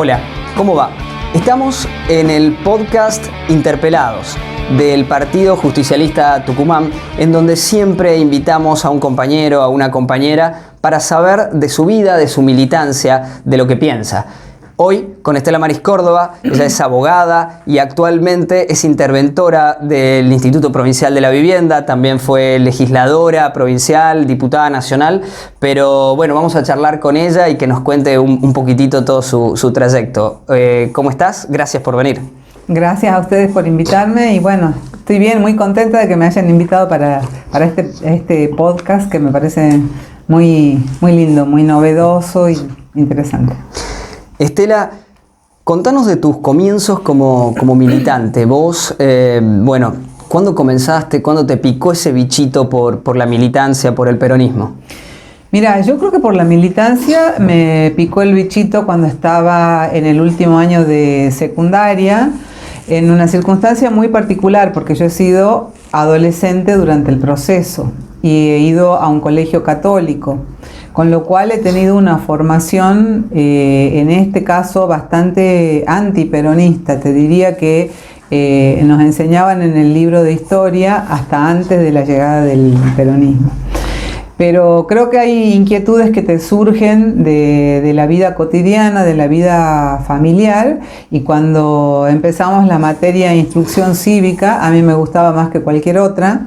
Hola, ¿cómo va? Estamos en el podcast Interpelados del Partido Justicialista Tucumán, en donde siempre invitamos a un compañero, a una compañera, para saber de su vida, de su militancia, de lo que piensa. Hoy con Estela Maris Córdoba, ella es abogada y actualmente es interventora del Instituto Provincial de la Vivienda, también fue legisladora provincial, diputada nacional, pero bueno, vamos a charlar con ella y que nos cuente un poquitito todo su trayecto. ¿Cómo estás? Gracias por venir. Gracias a ustedes por invitarme y bueno, estoy bien, muy contenta de que me hayan invitado para este podcast que me parece muy lindo, muy novedoso y interesante. Estela, contanos de tus comienzos como militante. Vos, ¿cuándo comenzaste? ¿Cuándo te picó ese bichito por la militancia, por el peronismo? Mira, yo creo que por la militancia me picó el bichito cuando estaba en el último año de secundaria, en una circunstancia muy particular, porque yo he sido adolescente durante el proceso y he ido a un colegio católico, con lo cual he tenido una formación, en este caso, bastante antiperonista. Te diría que nos enseñaban en el libro de historia hasta antes de la llegada del peronismo. Pero creo que hay inquietudes que te surgen de la vida cotidiana, de la vida familiar, y cuando empezamos la materia de instrucción cívica, a mí me gustaba más que cualquier otra.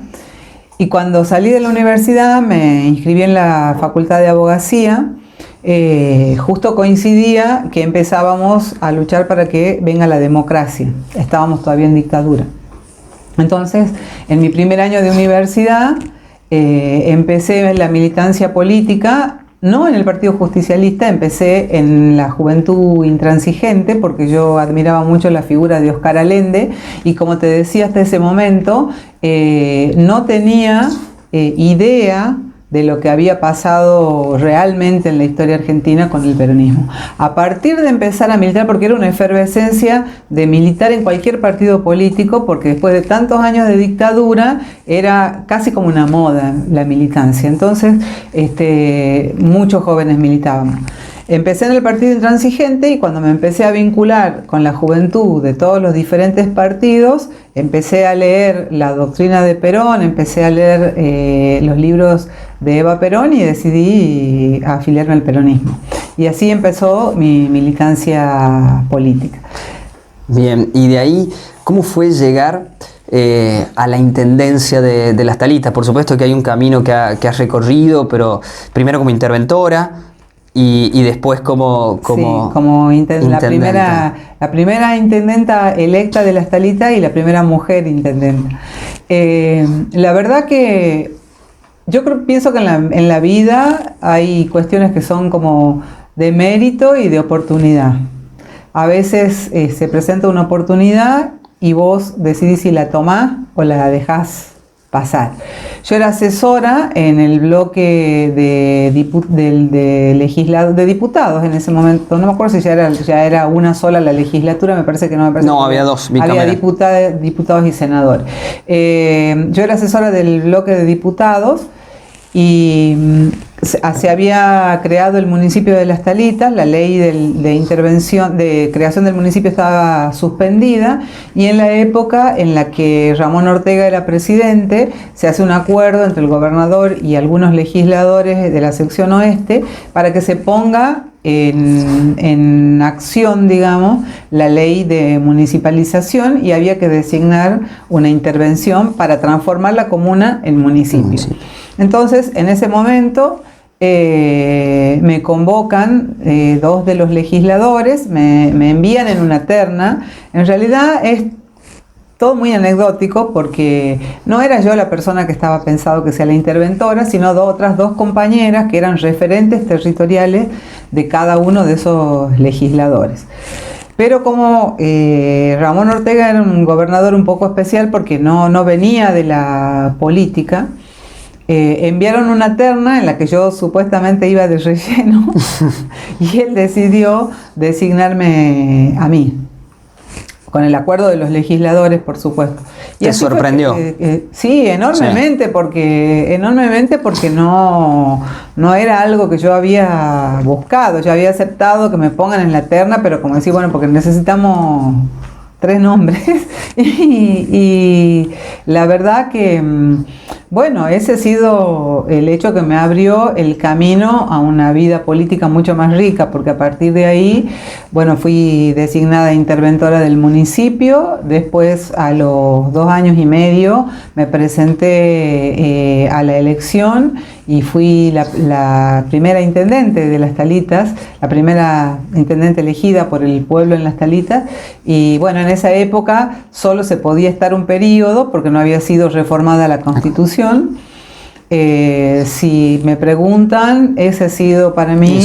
Y cuando salí de la universidad me inscribí en la Facultad de Abogacía, justo coincidía que empezábamos a luchar para que venga la democracia. Estábamos todavía en dictadura. Entonces, en mi primer año de universidad, empecé en la militancia política, no en el Partido Justicialista, empecé en la Juventud Intransigente, porque yo admiraba mucho la figura de Oscar Allende, y como te decía hasta ese momento, no tenía idea de lo que había pasado realmente en la historia argentina con el peronismo. A partir de empezar a militar, porque era una efervescencia de militar en cualquier partido político, porque después de tantos años de dictadura era casi como una moda la militancia. Entonces, muchos jóvenes militábamos. Empecé en el Partido Intransigente y cuando me empecé a vincular con la juventud de todos los diferentes partidos, empecé a leer la doctrina de Perón, empecé a leer los libros de Eva Perón y decidí afiliarme al peronismo. Y así empezó mi militancia política. Bien, y de ahí, ¿cómo fue llegar a la intendencia de Las Talitas? Por supuesto que hay un camino que has recorrido, pero primero como interventora, y después como intendenta. La primera intendenta electa de Las Talitas y la primera mujer intendenta. La verdad que yo pienso que en la vida hay cuestiones que son como de mérito y de oportunidad. A veces se presenta una oportunidad y vos decidís si la tomás o la dejás pasar. Yo era asesora en el bloque de diputados en ese momento. No me acuerdo si ya era una sola la legislatura, me parece que no. No, había dos. Había diputados y senadores. Yo era asesora del bloque de diputados y se había creado el municipio de Las Talitas, la ley de creación del municipio estaba suspendida, y en la época en la que Ramón Ortega era presidente, se hace un acuerdo entre el gobernador y algunos legisladores de la sección oeste para que se ponga en acción, digamos, la ley de municipalización, y había que designar una intervención para transformar la comuna en municipio. Entonces, en ese momento me convocan dos de los legisladores, me envían en una terna. En realidad es todo muy anecdótico porque no era yo la persona que estaba pensado que sea la interventora, sino otras dos compañeras que eran referentes territoriales de cada uno de esos legisladores. Pero como Ramón Ortega era un gobernador un poco especial porque no venía de la política, enviaron una terna en la que yo supuestamente iba de relleno y él decidió designarme a mí. con el acuerdo de los legisladores, por supuesto. Y ¿Te sorprendió? Sí, enormemente, sí. Porque no era algo que yo había buscado. Yo había aceptado que me pongan en la terna, pero como decir, bueno, porque necesitamos 3 nombres. y la verdad que, bueno, ese ha sido el hecho que me abrió el camino a una vida política mucho más rica, porque a partir de ahí, bueno, fui designada interventora del municipio. Después, a los 2 años y medio, me presenté a la elección y fui la primera intendente de Las Talitas, la primera intendente elegida por el pueblo en Las Talitas. Y bueno, en esa época solo se podía estar un periodo porque no había sido reformada la Constitución. Si me preguntan, ese ha sido para mí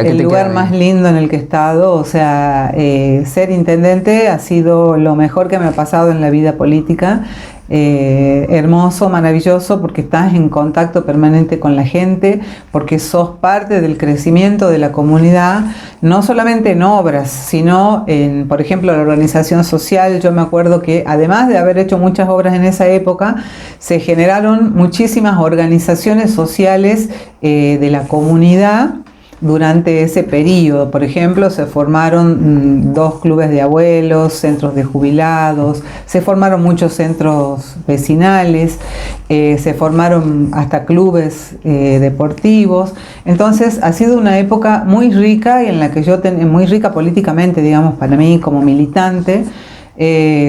el lugar más lindo en el que he estado. O sea, ser intendente ha sido lo mejor que me ha pasado en la vida política. Hermoso, maravilloso, porque estás en contacto permanente con la gente, porque sos parte del crecimiento de la comunidad, no solamente en obras, sino en, por ejemplo, la organización social. Yo me acuerdo que además de haber hecho muchas obras en esa época, se generaron muchísimas organizaciones sociales de la comunidad. Durante ese periodo, por ejemplo, se formaron 2 clubes de abuelos, centros de jubilados, se formaron muchos centros vecinales, se formaron hasta clubes deportivos. Entonces ha sido una época muy rica y en la que muy rica políticamente, digamos, para mí como militante.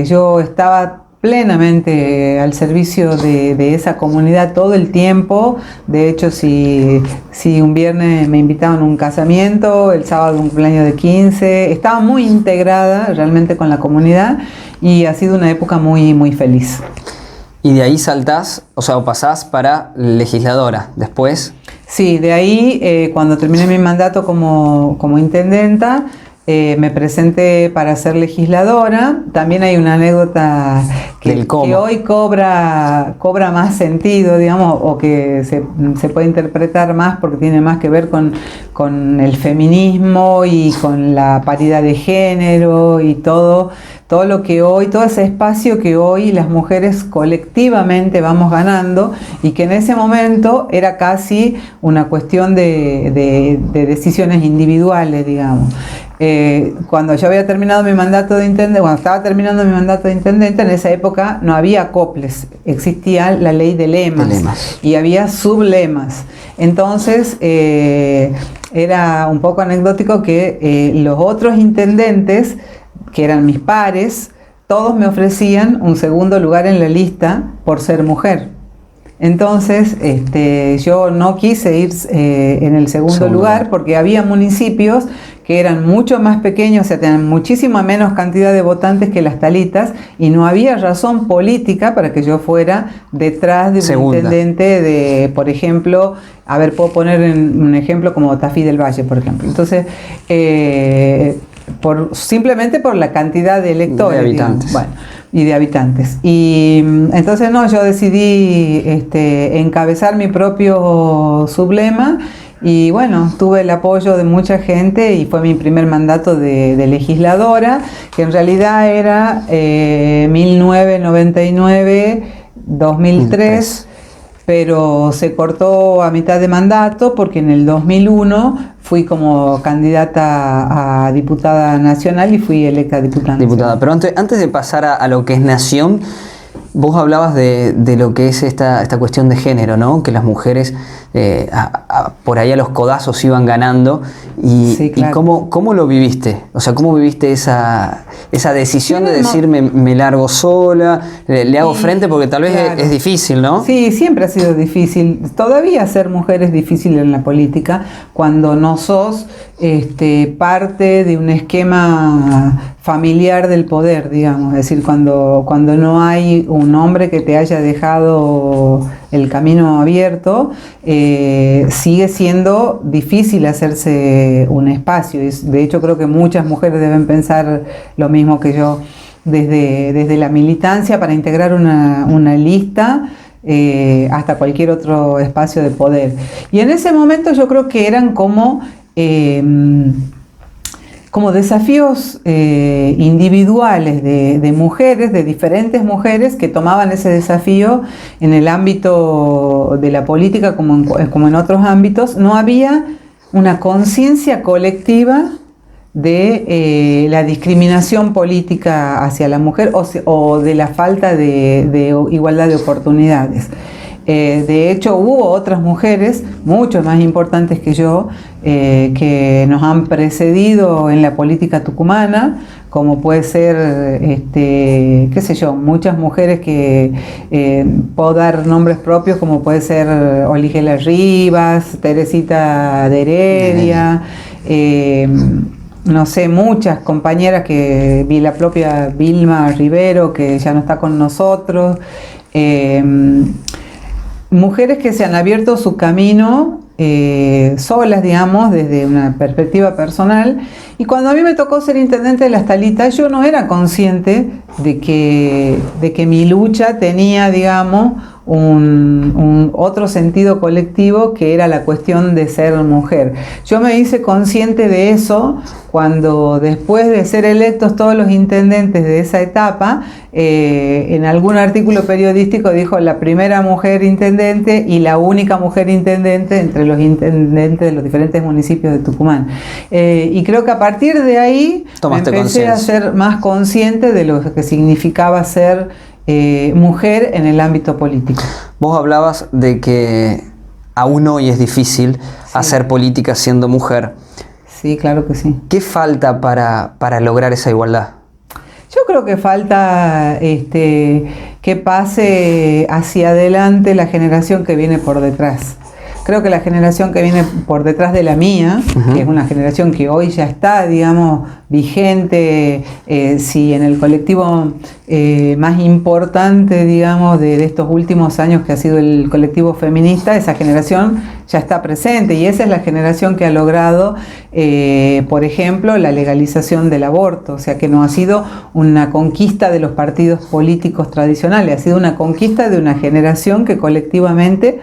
Yo estaba plenamente al servicio de esa comunidad todo el tiempo. De hecho, si un viernes me invitaban a un casamiento, el sábado un cumpleaños de 15, estaba muy integrada realmente con la comunidad y ha sido una época muy, muy feliz. Y de ahí saltás, o sea, o pasás para legisladora, después. Sí, de ahí cuando terminé mi mandato como intendenta, me presenté para ser legisladora. También hay una anécdota que hoy cobra más sentido, digamos, o que se puede interpretar más porque tiene más que ver con el feminismo y con la paridad de género y todo lo que hoy, todo ese espacio que hoy las mujeres colectivamente vamos ganando, y que en ese momento era casi una cuestión de decisiones individuales, digamos. Cuando yo había terminado mi mandato de intendente, cuando estaba terminando mi mandato de intendente, en esa época no había acoples, existía la ley de lemas. Y había sublemas. Entonces era un poco anecdótico que los otros intendentes, que eran mis pares, todos me ofrecían un segundo lugar en la lista por ser mujer. Entonces, yo no quise ir en el segundo lugar porque había municipios que eran mucho más pequeños, o sea, tenían muchísima menos cantidad de votantes que Las Talitas, y no había razón política para que yo fuera detrás de un intendente de, por ejemplo, puedo poner un ejemplo como Tafí del Valle, por ejemplo. Entonces, simplemente por la cantidad de electores, de habitantes. Digamos. Bueno, y de habitantes. Y entonces yo decidí encabezar mi propio sublema, y bueno, tuve el apoyo de mucha gente y fue mi primer mandato de legisladora, que en realidad era 1999-2003, pero se cortó a mitad de mandato porque en el 2001 fui como candidata a diputada nacional y fui electa diputada nacional. Pero antes de pasar a lo que es nación, vos hablabas de lo que es esta cuestión de género, ¿no? Que las mujeres por ahí a los codazos iban ganando. Sí, claro. ¿Y cómo lo viviste? O sea, ¿cómo viviste esa decisión de decir me largo sola, le hago frente? Porque tal vez es difícil, ¿no? Sí, siempre ha sido difícil. Todavía ser mujer es difícil en la política cuando no sos parte de un esquema familiar del poder, digamos. Es decir, cuando no hay un hombre que te haya dejado el camino abierto, sigue siendo difícil hacerse un espacio. De hecho, creo que muchas mujeres deben pensar lo mismo que yo. Desde la militancia para integrar una lista hasta cualquier otro espacio de poder. Y en ese momento yo creo que eran como como desafíos individuales de mujeres, de diferentes mujeres que tomaban ese desafío en el ámbito de la política como en otros ámbitos. No había una conciencia colectiva de la discriminación política hacia la mujer o de la falta de igualdad de oportunidades. De hecho, hubo otras mujeres, mucho más importantes que yo, que nos han precedido en la política tucumana, como puede ser, qué sé yo, muchas mujeres que puedo dar nombres propios, como puede ser Oligela Rivas, Teresita de Heredia, no sé, muchas compañeras que vi, la propia Vilma Rivero, que ya no está con nosotros, mujeres que se han abierto su camino solas, digamos, desde una perspectiva personal. Y cuando a mí me tocó ser intendente de Las Talitas, yo no era consciente de que mi lucha tenía, digamos, un otro sentido colectivo, que era la cuestión de ser mujer. Yo me hice consciente de eso cuando, después de ser electos todos los intendentes de esa etapa, en algún artículo periodístico dijo la primera mujer intendente y la única mujer intendente entre los intendentes de los diferentes municipios de Tucumán. Y creo que a partir de ahí empecé a ser más consciente de lo que significaba ser mujer en el ámbito político. Vos hablabas de que aún hoy es difícil hacer política siendo mujer. Sí, claro que sí. ¿Qué falta para lograr esa igualdad? Yo creo que falta que pase hacia adelante la generación que viene por detrás. Creo que la generación que viene por detrás de la mía, que es una generación que hoy ya está, digamos, vigente, si en el colectivo más importante, digamos, de estos últimos años, que ha sido el colectivo feminista, esa generación ya está presente, y esa es la generación que ha logrado, por ejemplo, la legalización del aborto. O sea, que no ha sido una conquista de los partidos políticos tradicionales, ha sido una conquista de una generación que colectivamente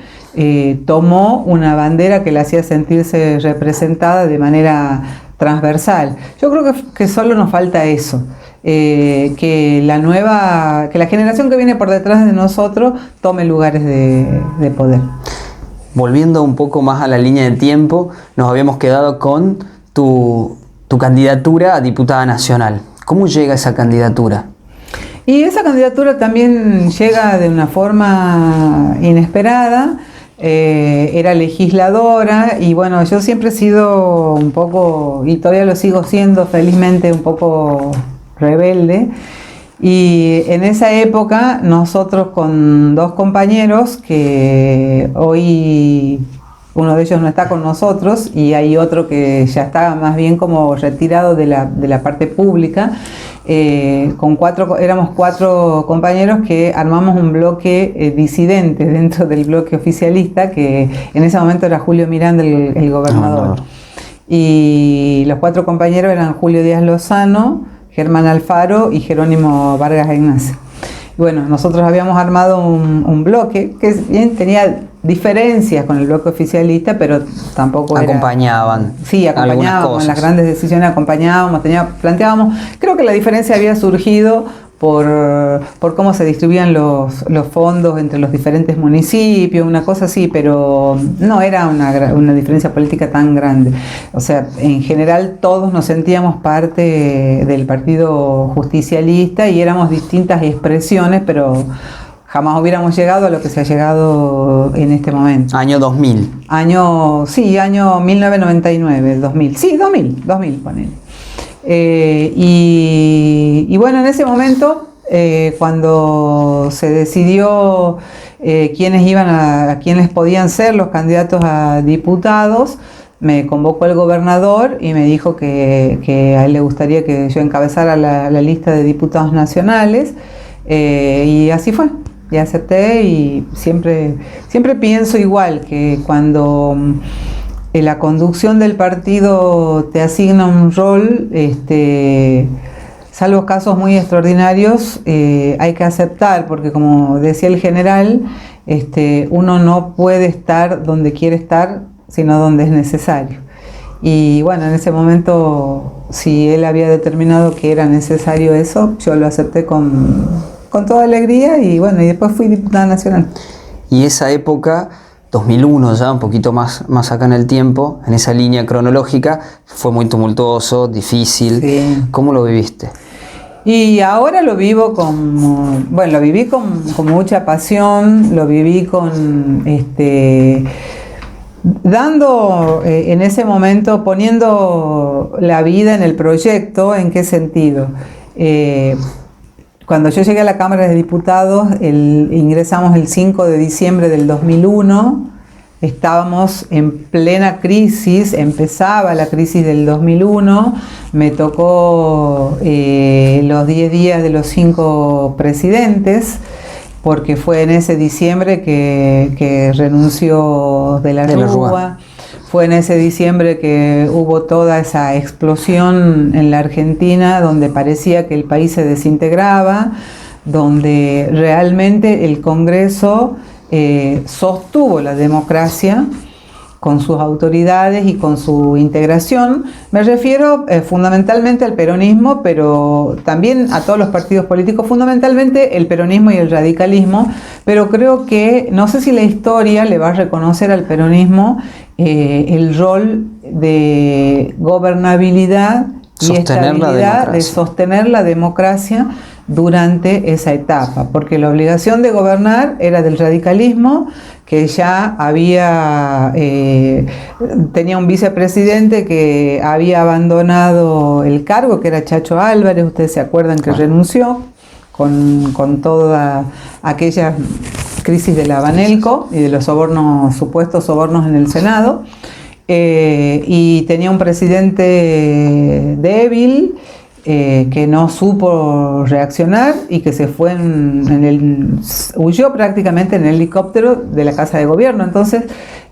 tomó una bandera que la hacía sentirse representada de manera transversal. Yo creo que solo nos falta eso, que la generación que viene por detrás de nosotros tome lugares de poder. Volviendo un poco más a la línea de tiempo, nos habíamos quedado con tu candidatura a diputada nacional. ¿Cómo llega esa candidatura? Y esa candidatura también llega de una forma inesperada. Era legisladora y bueno, yo siempre he sido un poco, y todavía lo sigo siendo felizmente, un poco rebelde. Y en esa época nosotros, con dos compañeros, que hoy uno de ellos no está con nosotros y hay otro que ya está más bien como retirado de la parte pública, éramos cuatro compañeros que armamos un bloque disidente dentro del bloque oficialista, que en ese momento era Julio Miranda el gobernador. Y los cuatro compañeros eran Julio Díaz Lozano, Germán Alfaro y Jerónimo Vargas Ignacio. Y bueno, nosotros habíamos armado un bloque que bien tenía diferencias con el bloque oficialista, pero tampoco acompañaban. Sí, acompañábamos en las grandes decisiones, planteábamos. Creo que la diferencia había surgido por cómo se distribuían los fondos entre los diferentes municipios, una cosa así, pero no era una diferencia política tan grande. O sea, en general todos nos sentíamos parte del partido justicialista y éramos distintas expresiones, pero jamás hubiéramos llegado a lo que se ha llegado en este momento. Año 2000. Año 1999, 2000. Sí, 2000, ponele. Y bueno, en ese momento, cuando se decidió quiénes podían ser los candidatos a diputados, me convocó el gobernador y me dijo que a él le gustaría que yo encabezara la lista de diputados nacionales, y así fue. Y acepté, y siempre pienso igual, que cuando la conducción del partido te asigna un rol, salvo casos muy extraordinarios, hay que aceptar, porque como decía el general, uno no puede estar donde quiere estar, sino donde es necesario. Y bueno, en ese momento si él había determinado que era necesario eso, yo lo acepté con toda alegría y bueno, y después fui diputada nacional. Y esa época, 2001 ya, un poquito más acá en el tiempo, en esa línea cronológica, fue muy tumultuoso, difícil. Sí. ¿Cómo lo viviste? Y ahora lo vivo lo viví con mucha pasión, lo viví dando en ese momento, poniendo la vida en el proyecto. ¿En qué sentido? Cuando yo llegué a la Cámara de Diputados, ingresamos el 5 de diciembre del 2001, estábamos en plena crisis, empezaba la crisis del 2001, me tocó los 10 días de los 5 presidentes, porque fue en ese diciembre que renunció de la Rúa. Fue en ese diciembre que hubo toda esa explosión en la Argentina, donde parecía que el país se desintegraba, donde realmente el Congreso sostuvo la democracia con sus autoridades y con su integración. Me refiero fundamentalmente al peronismo, pero también a todos los partidos políticos, fundamentalmente el peronismo y el radicalismo, pero creo que, no sé si la historia le va a reconocer al peronismo el rol de gobernabilidad y estabilidad, de sostener la democracia durante esa etapa, porque la obligación de gobernar era del radicalismo, que ya tenía un vicepresidente que había abandonado el cargo, que era Chacho Álvarez, ustedes se acuerdan que renunció con toda aquella crisis de la Banelco y de los supuestos sobornos en el Senado, y tenía un presidente débil, que no supo reaccionar y que se fue huyó prácticamente en el helicóptero de la Casa de Gobierno. Entonces,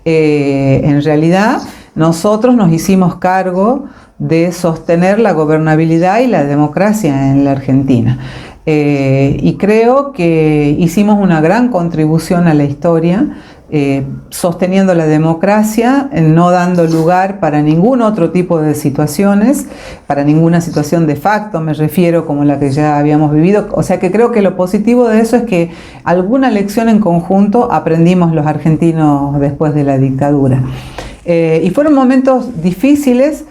en realidad, nosotros nos hicimos cargo de sostener la gobernabilidad y la democracia en la Argentina. Y creo que hicimos una gran contribución a la historia, sosteniendo la democracia, no dando lugar para ningún otro tipo de situaciones, para ninguna situación de facto, me refiero, como la que ya habíamos vivido. O sea que creo que lo positivo de eso es que alguna lección en conjunto aprendimos los argentinos después de la dictadura. Y fueron momentos difíciles,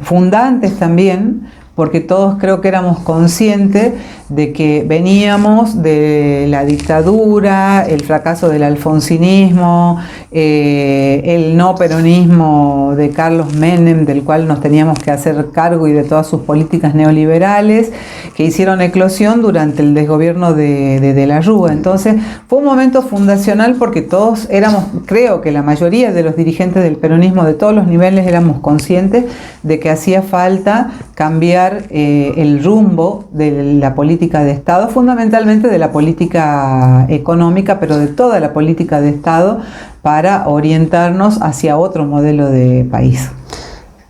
fundantes también, porque todos creo que éramos conscientes de que veníamos de la dictadura, el fracaso del alfonsinismo, el no peronismo de Carlos Menem, del cual nos teníamos que hacer cargo, y de todas sus políticas neoliberales que hicieron eclosión durante el desgobierno de la Rúa. Entonces fue un momento fundacional, porque todos éramos, creo que la mayoría de los dirigentes del peronismo de todos los niveles éramos conscientes de que hacía falta cambiar el rumbo de la política de Estado, fundamentalmente de la política económica, pero de toda la política de Estado, para orientarnos hacia otro modelo de país.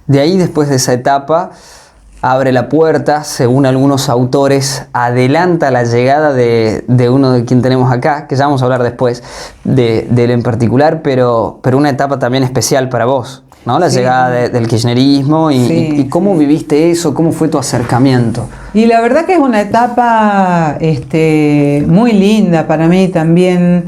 De ahí, después de esa etapa, abre la puerta, según algunos autores, adelanta la llegada de uno de quien tenemos acá, que ya vamos a hablar después de él en particular, pero una etapa también especial para vos, ¿no? La llegada del kirchnerismo y cómo viviste eso, cómo fue tu acercamiento. Y la verdad que es una etapa muy linda para mí también.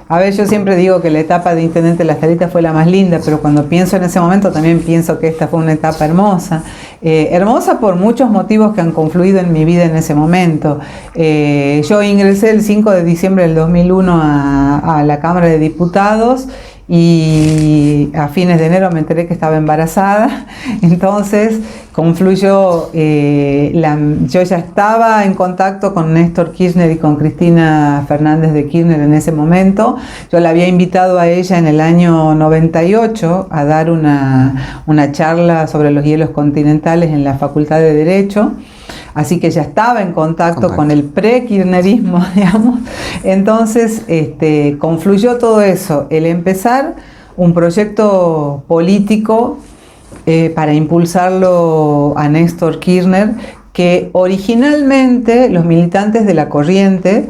A ver, yo siempre digo que la etapa de Intendente de Las Calitas fue la más linda, pero cuando pienso en ese momento también pienso que esta fue una etapa hermosa. Hermosa por muchos motivos que han confluido en mi vida en ese momento. Yo ingresé el 5 de diciembre del 2001 a la Cámara de Diputados, y a fines de enero me enteré que estaba embarazada. Entonces confluyó, yo ya estaba en contacto con Néstor Kirchner y con Cristina Fernández de Kirchner en ese momento. Yo la había invitado a ella en el año 98 a dar una charla sobre los hielos continentales en la Facultad de Derecho. Así que ya estaba en contacto con el pre-kirchnerismo, digamos. Entonces confluyó todo eso, el empezar un proyecto político para impulsarlo a Néstor Kirchner, que originalmente los militantes de la corriente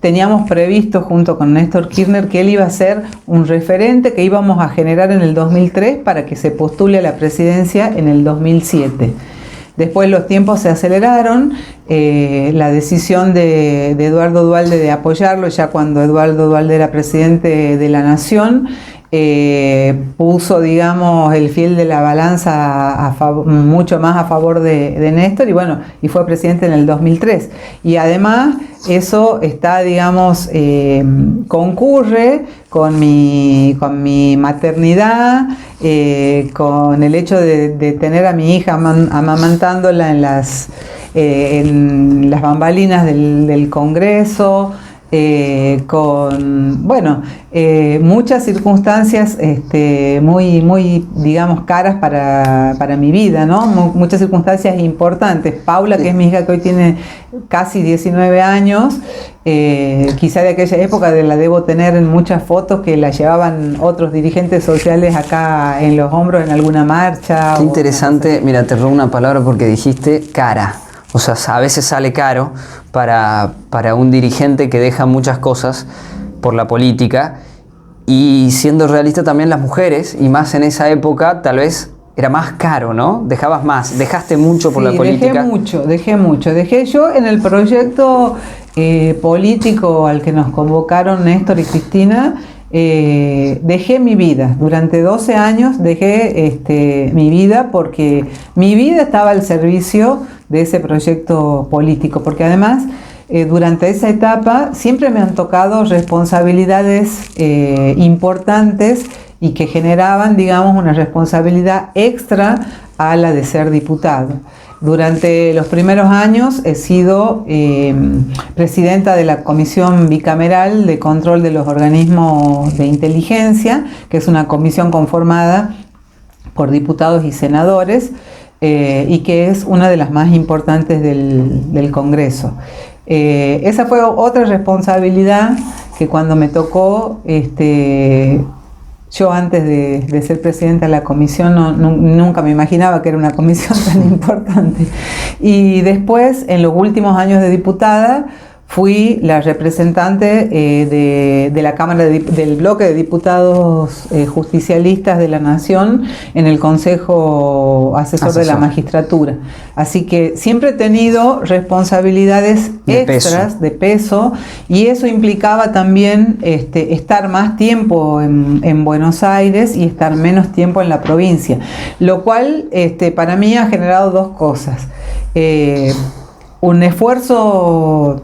teníamos previsto junto con Néstor Kirchner que él iba a ser un referente que íbamos a generar en el 2003 para que se postule a la presidencia en el 2007. Después los tiempos se aceleraron, la decisión de Eduardo Duhalde de apoyarlo, ya cuando Eduardo Duhalde era presidente de la Nación, puso, digamos, el fiel de la balanza mucho más a favor de Néstor, y bueno, y fue presidente en el 2003. Y además eso está, digamos, concurre con mi maternidad, con el hecho de tener a mi hija amamantándola en las bambalinas del Congreso, con, bueno, muchas circunstancias muy, digamos, caras para mi vida, ¿no? Muchas circunstancias importantes. Paula, que es mi hija, que hoy tiene casi 19 años, quizá de aquella época la debo tener en muchas fotos que la llevaban otros dirigentes sociales acá en los hombros en alguna marcha. Qué interesante, mira, te robo una palabra porque dijiste cara. O sea, a veces sale caro para un dirigente que deja muchas cosas por la política, y siendo realista también las mujeres, y más en esa época tal vez era más caro, ¿no? Dejabas más, dejaste mucho por la política. Dejé mucho. Dejé yo en el proyecto político al que nos convocaron Néstor y Cristina. Dejé mi vida, durante 12 años dejé mi vida, porque mi vida estaba al servicio de ese proyecto político, porque además durante esa etapa siempre me han tocado responsabilidades importantes y que generaban, digamos, una responsabilidad extra a la de ser diputado. Durante los primeros años he sido presidenta de la Comisión Bicameral de Control de los Organismos de Inteligencia, que es una comisión conformada por diputados y senadores, y que es una de las más importantes del Congreso. Esa fue otra responsabilidad que cuando me tocó, yo antes de ser presidenta de la comisión nunca me imaginaba que era una comisión tan importante. Y después, en los últimos años de diputada, fui la representante de la Cámara del bloque de diputados justicialistas de la Nación en el Consejo Asesor de la Magistratura. Así que siempre he tenido responsabilidades extras de peso, y eso implicaba también estar más tiempo en Buenos Aires y estar menos tiempo en la provincia, lo cual para mí ha generado dos cosas. Un esfuerzo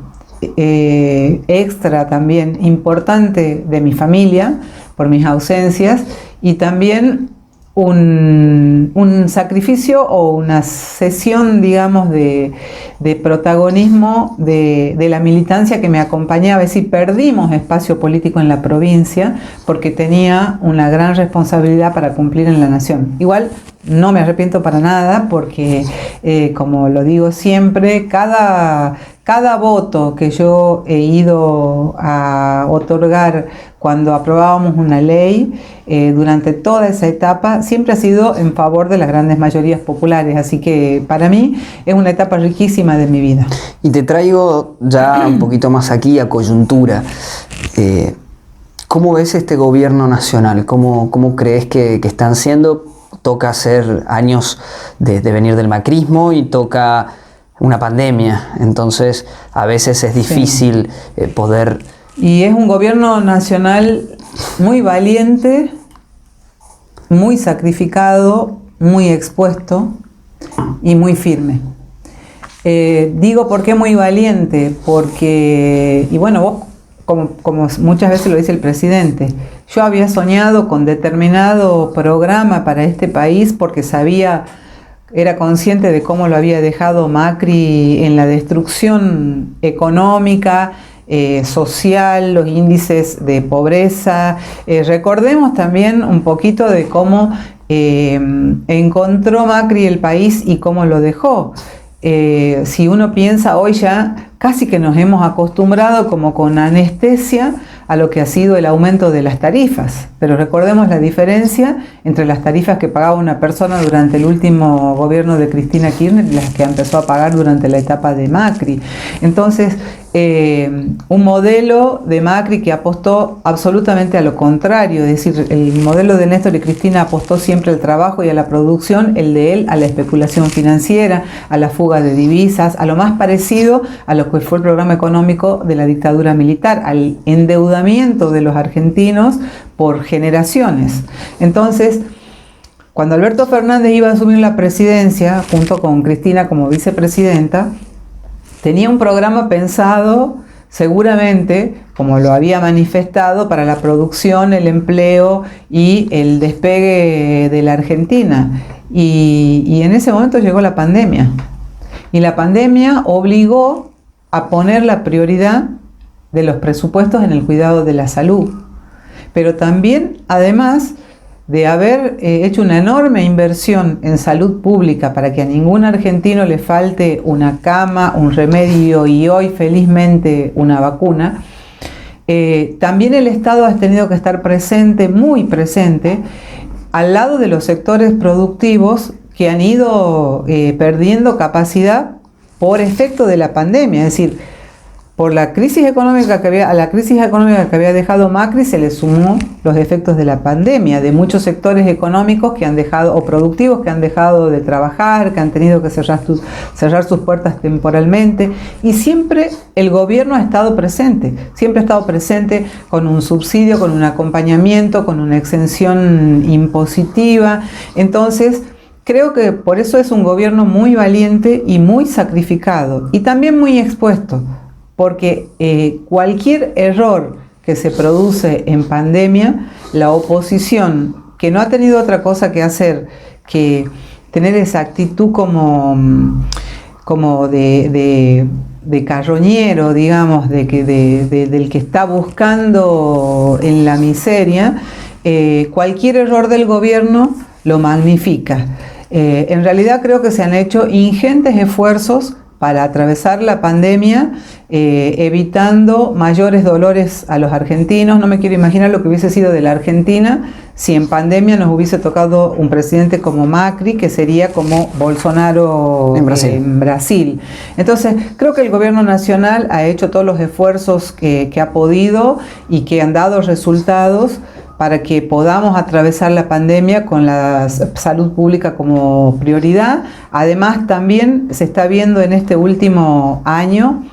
extra también importante de mi familia por mis ausencias, y también un sacrificio o una cesión, digamos, de protagonismo de la militancia que me acompañaba. Es decir, perdimos espacio político en la provincia porque tenía una gran responsabilidad para cumplir en la Nación. Igual no me arrepiento para nada, porque como lo digo siempre, cada voto que yo he ido a otorgar cuando aprobábamos una ley, durante toda esa etapa, siempre ha sido en favor de las grandes mayorías populares. Así que para mí es una etapa riquísima de mi vida. Y te traigo ya un poquito más aquí a coyuntura. ¿Cómo ves este gobierno nacional? ¿Cómo crees que están siendo? Toca hacer años de venir del macrismo y toca una pandemia, entonces a veces es difícil poder... Y es un gobierno nacional muy valiente, muy sacrificado, muy expuesto y muy firme. Digo, ¿por qué muy valiente? Porque, y bueno, vos, como muchas veces lo dice el presidente, yo había soñado con determinado programa para este país porque era consciente de cómo lo había dejado Macri en la destrucción económica, social, los índices de pobreza. Recordemos también un poquito de cómo encontró Macri el país y cómo lo dejó. Si uno piensa hoy, ya casi que nos hemos acostumbrado como con anestesia a lo que ha sido el aumento de las tarifas. Pero recordemos la diferencia entre las tarifas que pagaba una persona durante el último gobierno de Cristina Kirchner y las que empezó a pagar durante la etapa de Macri. Entonces, un modelo de Macri que apostó absolutamente a lo contrario, es decir, el modelo de Néstor y Cristina apostó siempre al trabajo y a la producción, el de él a la especulación financiera, a la fuga de divisas, a lo más parecido a lo que fue el programa económico de la dictadura militar, al endeudamiento de los argentinos por generaciones. Entonces, cuando Alberto Fernández iba a asumir la presidencia, junto con Cristina como vicepresidenta, tenía un programa pensado seguramente, como lo había manifestado, para la producción, el empleo y el despegue de la Argentina. Y en ese momento llegó la pandemia. Y la pandemia obligó a poner la prioridad de los presupuestos en el cuidado de la salud. Pero también, además de haber hecho una enorme inversión en salud pública para que a ningún argentino le falte una cama, un remedio y hoy felizmente una vacuna, también el Estado ha tenido que estar presente, muy presente, al lado de los sectores productivos que han ido perdiendo capacidad por efecto de la pandemia. Es decir, por la crisis económica a la crisis económica que había dejado Macri se le sumó los efectos de la pandemia, de muchos sectores económicos que han dejado, o productivos que han dejado de trabajar, que han tenido que cerrar sus puertas temporalmente, y siempre el gobierno ha estado presente, siempre ha estado presente con un subsidio, con un acompañamiento, con una exención impositiva. Entonces, creo que por eso es un gobierno muy valiente y muy sacrificado, y también muy expuesto. Porque cualquier error que se produce en pandemia, la oposición, que no ha tenido otra cosa que hacer que tener esa actitud como de carroñero, digamos, del que está buscando en la miseria, cualquier error del gobierno lo magnifica. En realidad creo que se han hecho ingentes esfuerzos para atravesar la pandemia, evitando mayores dolores a los argentinos. No me quiero imaginar lo que hubiese sido de la Argentina si en pandemia nos hubiese tocado un presidente como Macri, que sería como Bolsonaro en Brasil. Entonces, creo que el gobierno nacional ha hecho todos los esfuerzos que ha podido y que han dado resultados para que podamos atravesar la pandemia con la salud pública como prioridad. Además, también se está viendo en este último año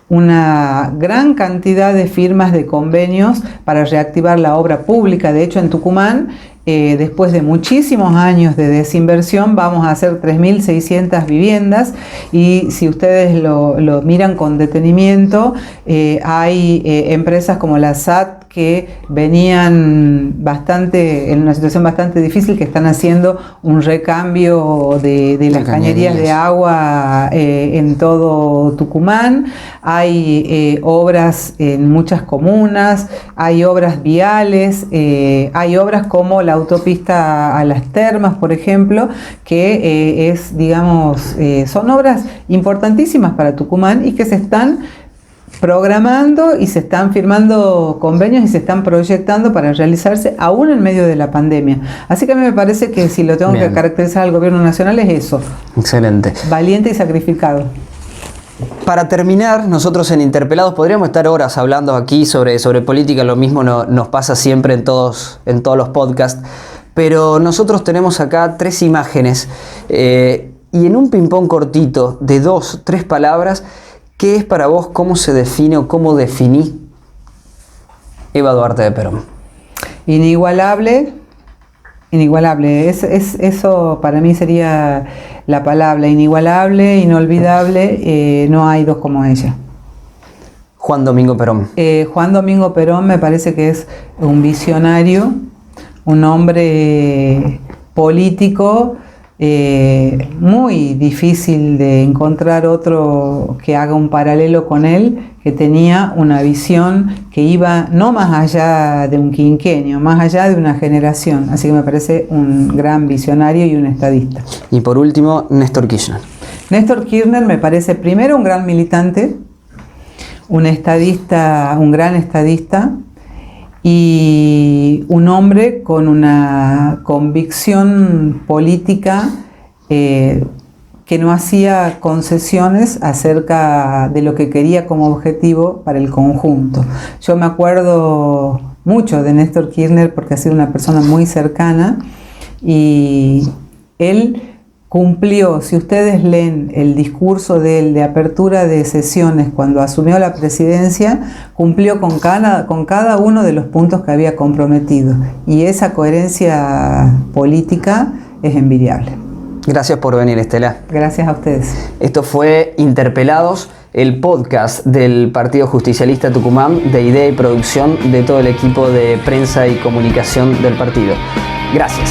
una gran cantidad de firmas de convenios para reactivar la obra pública. De hecho, en Tucumán, después de muchísimos años de desinversión, vamos a hacer 3.600 viviendas, y si ustedes lo miran con detenimiento, hay empresas como la SAT que venían en una situación bastante difícil, que están haciendo un recambio de las cañerías de agua en todo Tucumán. Hay obras en muchas comunas, hay obras viales, hay obras como la autopista a las termas, por ejemplo, que son obras importantísimas para Tucumán y que se están programando y se están firmando convenios y se están proyectando para realizarse aún en medio de la pandemia. Así que a mí me parece que si lo tengo que caracterizar al gobierno nacional es eso. Excelente. Valiente y sacrificado. Para terminar, nosotros en Interpelados podríamos estar horas hablando aquí sobre política, lo mismo nos pasa siempre en todos los podcasts, pero nosotros tenemos acá 3 imágenes y en un ping-pong cortito de 2, 3 palabras, ¿qué es para vos, cómo se define o cómo definís Eva Duarte de Perón? Inigualable. Eso para mí sería la palabra. Inigualable, inolvidable, no hay dos como ella. Juan Domingo Perón. Juan Domingo Perón me parece que es un visionario, un hombre político, muy difícil de encontrar otro que haga un paralelo con él, que tenía una visión que iba no más allá de un quinquenio, más allá de una generación. Así que me parece un gran visionario y un estadista. Y por último, Néstor Kirchner. Néstor Kirchner me parece primero un gran militante, un estadista, un gran estadista, y un hombre con una convicción política que no hacía concesiones acerca de lo que quería como objetivo para el conjunto. Yo me acuerdo mucho de Néstor Kirchner porque ha sido una persona muy cercana y él cumplió, si ustedes leen el discurso de él de apertura de sesiones cuando asumió la presidencia, cumplió con cada uno de los puntos que había comprometido y esa coherencia política es envidiable. Gracias por venir, Estela. Gracias a ustedes. Esto fue Interpelados, el podcast del Partido Justicialista Tucumán, de idea y producción de todo el equipo de prensa y comunicación del partido. Gracias.